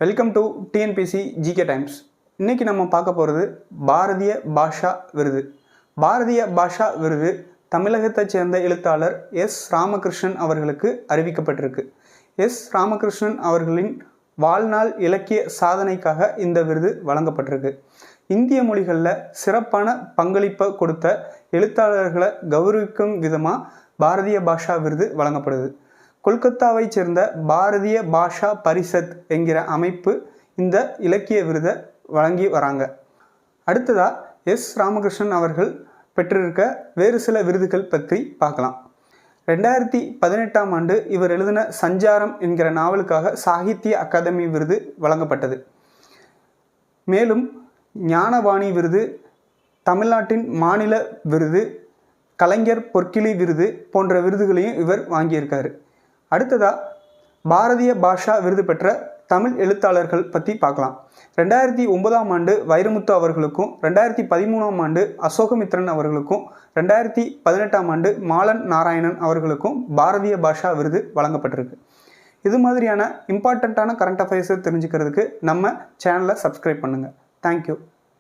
Welcome to TNPSC GK times. இன்றைக்கி நம்ம பார்க்க போகிறது பாரதிய பாஷா விருது. பாரதிய பாஷா விருது தமிழகத்தைச் சேர்ந்த எழுத்தாளர் எஸ் ராமகிருஷ்ணன் அவர்களுக்கு அறிவிக்கப்பட்டிருக்கு. எஸ் ராமகிருஷ்ணன் அவர்களின் வாழ்நாள் இலக்கிய சாதனைக்காக இந்த விருது வழங்கப்பட்டிருக்கு. இந்திய மொழிகளில் சிறப்பான பங்களிப்பை கொடுத்த எழுத்தாளர்களை கௌரவிக்கும் விதமாக பாரதிய பாஷா விருது வழங்கப்படுது. கொல்கத்தாவை சேர்ந்த பாரதிய பாஷா பரிஷத் என்கிற அமைப்பு இந்த இலக்கிய விருதை வழங்கி வராங்க. அடுத்ததாக எஸ் ராமகிருஷ்ணன் அவர்கள் பெற்றிருக்க வேறு சில விருதுகள் பற்றி பார்க்கலாம். 2018ஆம் ஆண்டு இவர் எழுதின சஞ்சாரம் என்கிற நாவலுக்காக சாகித்ய அகாதமி விருது வழங்கப்பட்டது. மேலும் ஞானவாணி விருது, தமிழ்நாட்டின் மாநில விருது, கலைஞர் பொற்கிளி விருது போன்ற விருதுகளையும் இவர் வாங்கியிருக்காரு. அடுத்ததாக பாரதிய பாஷா விருது பெற்ற தமிழ் எழுத்தாளர்கள் பற்றி பார்க்கலாம். 2009ஆம் ஆண்டு வைரமுத்து அவர்களுக்கும், 2013ஆம் ஆண்டு அசோகமித்ரன் அவர்களுக்கும், 2018ஆம் ஆண்டு மாலன் நாராயணன் அவர்களுக்கும் பாரதிய பாஷா விருது வழங்கப்பட்டிருக்கு. இது மாதிரியான இம்பார்ட்டண்ட்டான கரண்ட் அஃபேர்ஸை தெரிஞ்சுக்கிறதுக்கு நம்ம சேனலை சப்ஸ்கிரைப் பண்ணுங்கள். தேங்க்யூ.